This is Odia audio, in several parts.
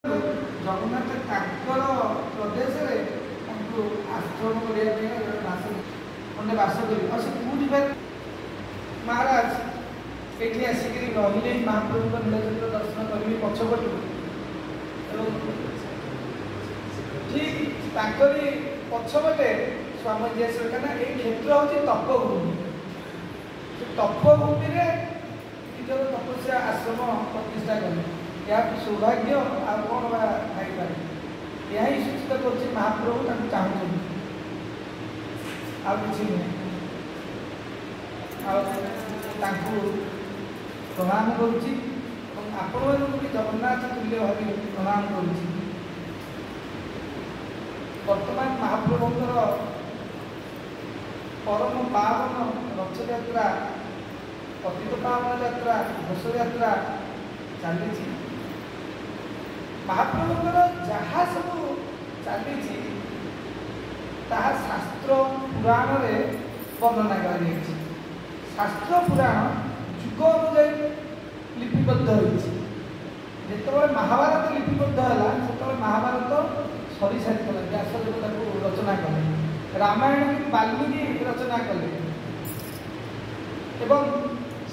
ଜଗନ୍ନାଥ ତାଙ୍କର ପ୍ରଦେଶରେ ତାଙ୍କୁ ଆଶ୍ରମ କରିବା ପାଇଁ ଖଣ୍ଡେ ବାସ କରିବେ। ଆଉ ସେ କେଉଁଠି ପାଇଲେ? ମହାରାଜ ଏଠି ଆସିକରି ରହିଲେ ମହାପ୍ରଭୁଙ୍କ ନୀଳଚନ୍ଦ୍ର ଦର୍ଶନ କରିବି ପଛପଟୁ। ଏବଂ ଠିକ୍ ତାଙ୍କରି ପଛପଟେ ସ୍ୱାମୀ ଜିଆସର କାରଣ ଏଇ କ୍ଷେତ୍ର ହେଉଛି ତପଭୂମି। ସେ ତପଭୂମିରେ ନିଜର ତପସ୍ୟା ଆଶ୍ରମ ପ୍ରତିଷ୍ଠା କଲେ। ଏହାକୁ ସୌଭାଗ୍ୟ ଆଉ କ'ଣ ବା ଖାଇପାରେ। ଏହା ହିଁ ସୂଚିତ କରୁଛି ମହାପ୍ରଭୁ ତାଙ୍କୁ ଚାହୁଁଛନ୍ତି, ଆଉ କିଛି ନୁହେଁ। ଆଉ ତାଙ୍କୁ ପ୍ରଣାମ କରୁଛି ଏବଂ ଆପଣମାନଙ୍କୁ ବି ଜଗନ୍ନାଥ ତୁଲ୍ୟ ଭାବେ ପ୍ରଣାମ କରୁଛି। ବର୍ତ୍ତମାନ ମହାପ୍ରଭୁଙ୍କର ପରମ ପାବନ ରଥଯାତ୍ରା, ପତିତ ପାବନ ଯାତ୍ରା, ଘୋଷଯାତ୍ରା ଚାଲିଛି। ମହାପ୍ରଭୁଙ୍କର ଯାହା ସବୁ ଚାଲିଛି ତାହା ଶାସ୍ତ୍ର ପୁରାଣରେ ବର୍ଣ୍ଣନା କରାଯାଇଛି। ଶାସ୍ତ୍ର ପୁରାଣ ଯୁଗ ଅନୁଯାୟୀ ଲିପିବଦ୍ଧ ହୋଇଛି। ଯେତେବେଳେ ମହାଭାରତ ଲିପିବଦ୍ଧ ହେଲା ସେତେବେଳେ ମହାଭାରତ ସରିସାରିଥିଲା, ବ୍ୟାସଦେବ ତାକୁ ରଚନା କଲେ। ରାମାୟଣ ବାଲ୍ମୀକି ରଚନା କଲେ ଏବଂ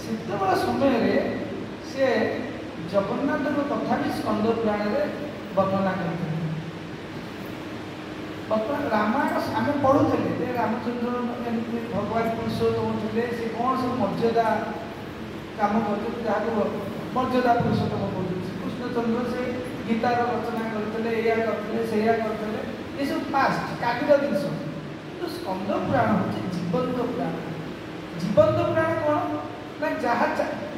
ସେତେବେଳେ ସମୟରେ ସେ ଜଗନ୍ନାଥଙ୍କ କଥା ବି ସ୍କନ୍ଦ ପୁରାଣରେ ବର୍ଣ୍ଣନା କରିଥିଲେ। ବର୍ତ୍ତମାନ ରାମାୟଣ ଆମେ ପଢ଼ୁଥିଲେ ଯେ ରାମଚନ୍ଦ୍ର ଏମିତି ଭଗବାନ ପୁରୁଷୋତ୍ତମ ଥିଲେ, ସେ କ'ଣ ସବୁ ମର୍ଯ୍ୟାଦା କାମ କରୁଛନ୍ତି, ଯାହାକୁ ମର୍ଯ୍ୟାଦା ପୁରୁଷୋତ୍ତମ କହୁଛନ୍ତି। କୃଷ୍ଣଚନ୍ଦ୍ର ସେ ଗୀତାର ରଚନା କରିଥିଲେ, ଏଇଆ କରିଥିଲେ, ସେଇଆ କରିଥିଲେ, ଏସବୁ ପାଷ୍ଟ କାଲିର ଜିନିଷ। କିନ୍ତୁ ସ୍କନ୍ଦ ପୁରାଣ ହେଉଛି ଜୀବନ୍ତ ପୁରାଣ। ଜୀବନ୍ତ ପୁରାଣ କ'ଣ ନା ଯାହା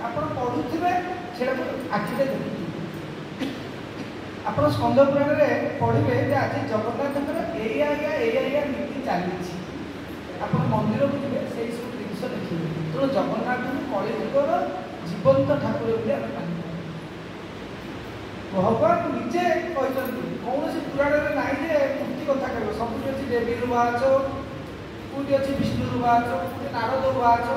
ଆପଣ ପଢ଼ୁଥିବେ ସେଇଟାକୁ ଆଖିରେ ଦେଖୁଥିବେ। ଆପଣ ସ୍କନ୍ଦ ପୁରାଣରେ ପଢ଼ିବେ ଯେ ଆଜି ଜଗନ୍ନାଥଙ୍କର ଏଇଆ ନୀତି ଚାଲିଛି। ଆପଣ ମନ୍ଦିରକୁ ଯିବେ ସେଇ ସବୁ ଜିନିଷ ଦେଖିବେ। ତେଣୁ ଜଗନ୍ନାଥଙ୍କୁ କଳିଯୁଗର ଜୀବନ୍ତ ଠାକୁର ବୋଲି ଆମେ ମାନିବା। ଭଗବାନ ନିଜେ କହିଛନ୍ତି, କୌଣସି ପୁରାଣରେ ନାହିଁ ଯେ ମୂର୍ତ୍ତି କଥା କହିବ। ସବୁଠି ଅଛି ଦେବୀର ବାଚ, କେଉଁଠି ଅଛି ବିଷ୍ଣୁର ବାଚ, କେଉଁଠି ନାରଦ ବାଚ,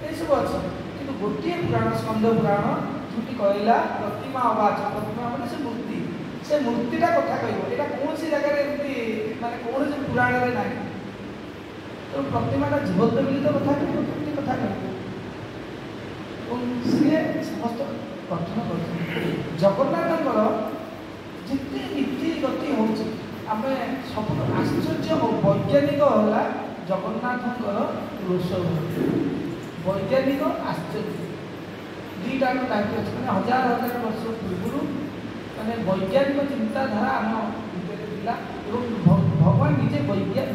ଏସବୁ ଅଛି। କିନ୍ତୁ ଗୋଟିଏ ପୁରାଣ ସ୍କନ୍ଦ ପୁରାଣ ଯେଉଁଠି କହିଲା ପ୍ରତିମା ଅବାଚ, ପ୍ରତିମା ମାନେ ସେ ମୂର୍ତ୍ତି, ସେ ମୂର୍ତ୍ତିଟା କଥା କହିବ। ଏଇଟା କୌଣସି ଜାଗାରେ ଏମିତି ମାନେ କୌଣସି ପୁରାଣରେ ନାହିଁ। ତେଣୁ ପ୍ରତିମାଟା ଜୀବନ୍ତ ବୋଲି ତ କଥା କହିବ, କେମିତି କଥା କହିବ? ଏବଂ ସିଏ ସମସ୍ତ ଗଠନ କରୁଛନ୍ତି। ଜଗନ୍ନାଥଙ୍କର ଯେତେ ନୀତି ଗତି ହେଉଛି ଆମେ ସବୁଠୁ ଆଶ୍ଚର୍ଯ୍ୟ ଓ ବୈଜ୍ଞାନିକ ହେଲା ଜଗନ୍ନାଥଙ୍କର ରୋଷ। ବୈଜ୍ଞାନିକ ଆଶ୍ଚର୍ଯ୍ୟ ଦୁଇଟା ଟାଇପ୍ ଅଛି। ମାନେ ହଜାର ହଜାର ବର୍ଷ ପୂର୍ବରୁ ମାନେ ବୈଜ୍ଞାନିକ ଚିନ୍ତାଧାରା ଆମ ଭିତରେ ଥିଲା ଏବଂ ଭଗବାନ ନିଜେ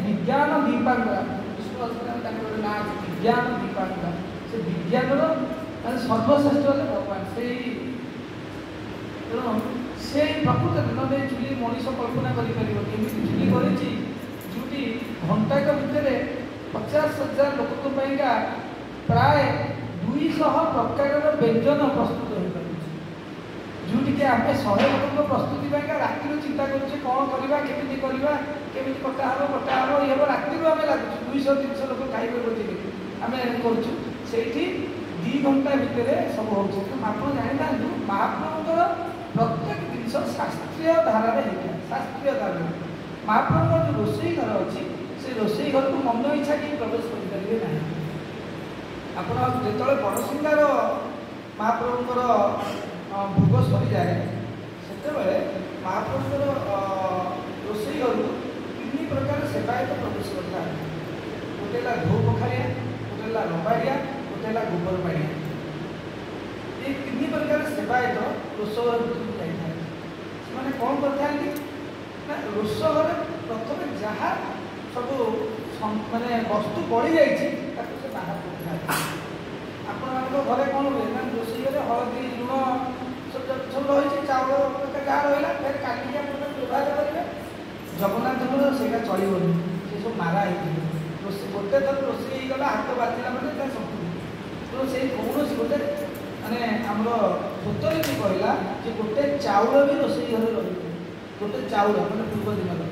ବିଜ୍ଞାନ ଦୀପାଙ୍କରା, ବିଷ୍ଣୁ ଅଛନ୍ତି ତାଙ୍କର ନାଁ ଅଛି ବିଜ୍ଞାନ ଦୀପାଙ୍କରା। ସେ ବିଜ୍ଞାନର ମାନେ ସର୍ବଶ୍ରେଷ୍ଠ ହେଲେ ଭଗବାନ। ତେଣୁ ସେଇ ପ୍ରକୃତରେ ନହେଲେ ଚୁଲି ମଣିଷ କଳ୍ପନା କରିପାରିବ କେମିତି ଚୁଲି କରିଛି ଯେଉଁଠି ଘଣ୍ଟାକ ଭିତରେ 50,000 ଲୋକଙ୍କ ପାଇଁକା ପ୍ରାୟ 200 ପ୍ରକାରର ବ୍ୟଞ୍ଜନ ପ୍ରସ୍ତୁତ ହୋଇପାରୁଛି। ଯେଉଁଠିକି ଆମେ 100 ଲୋକଙ୍କ ପ୍ରସ୍ତୁତି ପାଇଁକା ରାତିରୁ ଚିନ୍ତା କରୁଛେ କ'ଣ କରିବା, କେମିତି କଟା ହେବ ଇଏ ହେବ। ରାତିରୁ ଆମେ ଲାଗୁଛୁ 200-300 ଲୋକ ଖାଇବେ ବୋଲି ଆମେ କରୁଛୁ। ସେଇଠି 2 ଘଣ୍ଟା ଭିତରେ ସବୁ ହେଉଛି। ଆପଣ ଜାଣିଥାନ୍ତୁ ମହାପ୍ରଭୁଙ୍କର ପ୍ରତ୍ୟେକ ଜିନିଷ ଶାସ୍ତ୍ରୀୟ ଧାରାରେ ହେଇଥାଏ। ଶାସ୍ତ୍ରୀୟ ଧାରାରେ ମହାପ୍ରଭୁଙ୍କର ଯେଉଁ ରୋଷେଇ ଘର ଅଛି ସେ ରୋଷେଇ ଘରକୁ ମନ ଇଚ୍ଛା କେହି ପ୍ରବେଶ କରିପାରିବେ ନାହିଁ। ଆପଣ ଯେତେବେଳେ ବଡ଼ସିଂହାର ମହାପ୍ରଭୁଙ୍କର ଭୋଗ ସରିଯାଏ ସେତେବେଳେ ମହାପ୍ରଭୁଙ୍କର ରୋଷେଇ ଘରକୁ 3 ପ୍ରକାର ସେବାୟତ ପ୍ରବେଶ କରିଥାନ୍ତି। ଗୋଟେ ହେଲା ଧୋ ପଖାଳିଆ, ଗୋଟେ ହେଲା ରବାଡ଼ିଆ, ଗୋଟେ ହେଲା ଗୋବର ପାଣିଆ। এই 3 ପ୍ରକାର ସେବାୟତ ରୋଷ ଘର ଭିତରକୁ ଯାଇଥାନ୍ତି। ସେମାନେ କ'ଣ କରିଥାନ୍ତି ନା ରୋଷ ଘରେ ପ୍ରଥମେ ଯାହା ସବୁ ମାନେ ବସ୍ତୁ ବଳିଯାଇଛି ତାକୁ ସେ ବାହାର କରିଥାନ୍ତି। ଆପଣମାନଙ୍କ ଘରେ କ'ଣ ହୁଏ ନା ରୋଷେଇ ଘରେ ହଳଦୀ, ଲୁଣ ସବୁ ରହିଛି, ଚାଉଳ ଯାହା ରହିଲା ଫେର କାଲିକି ଆପଣ ବ୍ୟବହାର କରିବେ। ଜଗନ୍ନାଥଙ୍କର ସେଇଟା ଚଳିବନି, ସେ ସବୁ ମାରା ହେଇଯିବ। ଗୋଟେ ଥର ରୋଷେଇ ହେଇଗଲା, ହାତ ବାଜିଲା ମାନେ ତା ସବୁ। ତେଣୁ ସେଇ କୌଣସି ଗୋଟେ ମାନେ ଆମର ସୂତ୍ରରେ କହିଲା ଯେ ଗୋଟେ ଚାଉଳ ବି ରୋଷେଇ ଘରେ ରହିବ। ଗୋଟେ ଚାଉଳ ମାନେ ପୂର୍ବ ଦିନର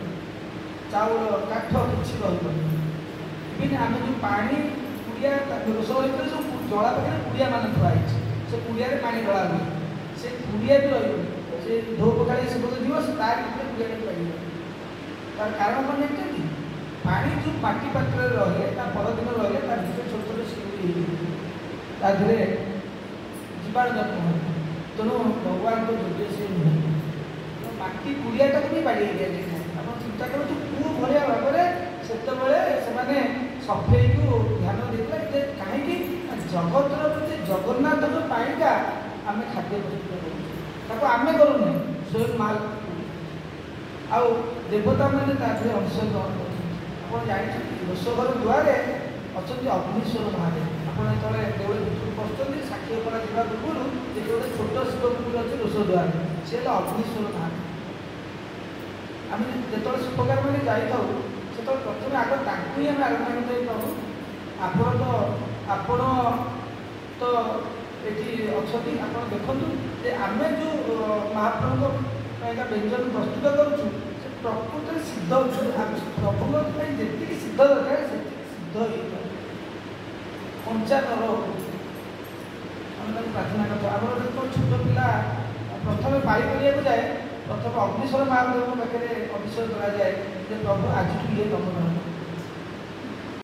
ଚାଉଳ କାଠ କିଛି ରହିବନି। ଇଭିନ୍ ଆମେ ଯେଉଁ ପାଣି କୁଡ଼ିଆ ରୋଷ ଭିତରେ ସବୁ ଜଳା ପାଖରେ କୁଡ଼ିଆ ମାନେ ଥୁଆ ହେଇଛି, ସେ କୁଡ଼ିଆରେ ପାଣି ଢଳା ହୁଏ, ସେ କୁଡ଼ିଆ ବି ରହିବନି। ସେ ଧୋ ପକାଳି ସେପଟେ ତାର ଭିତରେ ବୁଲିବାକୁ ପାଇବନି। ତାର କାରଣ କ'ଣ ଜାଣିଛନ୍ତି? ପାଣି ଯେଉଁ ମାଟି ପାତ୍ରରେ ରହେ ତା ପରଦିନ ରହିଲେ ତା ଭିତରେ ଛୋଟ ଛୋଟ ଶିଉଳି ହେଇଯିବ, ତା ଦେହରେ ଜୀବାଣୁ ଜନ୍ମ ହୁଏ। ତେଣୁ ଭଗବାନଙ୍କ ଯୋଗ୍ୟ ସେ ନୁହେଁ। ମାଟି କୁଡ଼ିଆଟାକୁ ବି ବାଡ଼େଇ ଦିଆଯାଇଥାଏ। ଆପଣ ଚିନ୍ତା କରନ୍ତୁ କେଉଁ ଭଳିଆ ଭାବରେ ସେତେବେଳେ ସେମାନେ ସଫେଇକୁ ଧ୍ୟାନ ଦେଇଥିଲେ ଯେ କାହିଁକି ଜଗତର ପ୍ରତି ଜଗନ୍ନାଥଙ୍କ ପାଇଁକା ଆମେ ଖାଦ୍ୟ ପ୍ରସ୍ତୁତ କରୁଛୁ, ତାକୁ ଆମେ କରୁନେ, ସ୍ୱୟଂ ମା ଆଉ ଦେବତାମାନେ ତା ଦେହରେ ଅଂଶଗ୍ରହଣ କରୁଛନ୍ତି। ଆପଣ ଜାଣିଛନ୍ତି ରୋଷଘର ଦୁଆରେ ଅଛନ୍ତି ଅଗ୍ନିଶ୍ୱର ମହାଦେବ। ଆପଣ ଯେତେବେଳେ ଦେଉଳ ଭିତରକୁ ପଶୁଛନ୍ତି ଷାଠିଏ ପରା ଯିବା ପୂର୍ବରୁ ଯେତେ ଗୋଟେ ଛୋଟ ଶିବ ମନ୍ଦିର ଅଛି ରୋଷ ଦ୍ୱାରରେ, ସେ ହେଲା ଅଗ୍ନିଶ୍ୱର ମହାଦେବ। ଆମେ ଯେତେବେଳେ ଶିବକାର ମାନେ ଯାଇଥାଉ ସେତେବେଳେ ପ୍ରଥମେ ଆଗ ତାଙ୍କୁ ହିଁ ଆମେ ଆରାଧନା କରିଥାଉ, ପ୍ରଭୁ ଆପଣ ତ ଏଠି ଅଛନ୍ତି, ଆପଣ ଦେଖନ୍ତୁ ଯେ ଆମେ ଯେଉଁ ମହାପ୍ରଭୁଙ୍କ ପାଇଁକା ବ୍ୟଞ୍ଜନ ପ୍ରସ୍ତୁତ କରୁଛୁ ସେ ପ୍ରକୃତରେ ସିଦ୍ଧ ହେଉଛି। ପ୍ରଭୁଙ୍କ ପାଇଁ ଯେତିକି ସିଦ୍ଧ ଦରକାର ସେତିକି ସିଦ୍ଧ ହେଇଥାଏ, କଞ୍ଚା ନ ରହୁ। ଆମେ ତାକୁ ପ୍ରାର୍ଥନା କରିଥାଉ। ଆମର ଯେତେବେଳେ ଛୋଟ ପିଲା ପ୍ରଥମେ ପାଳି କରିବାକୁ ଯାଏ, ପ୍ରଥମେ ଅଗ୍ନିଶ୍ୱର ମହାଦେବଙ୍କ ପାଖରେ ଅଭିଷେକ କରାଯାଏ ଯେ ପ୍ରଭୁ ଆଜିଠୁ ଇଏ ତମ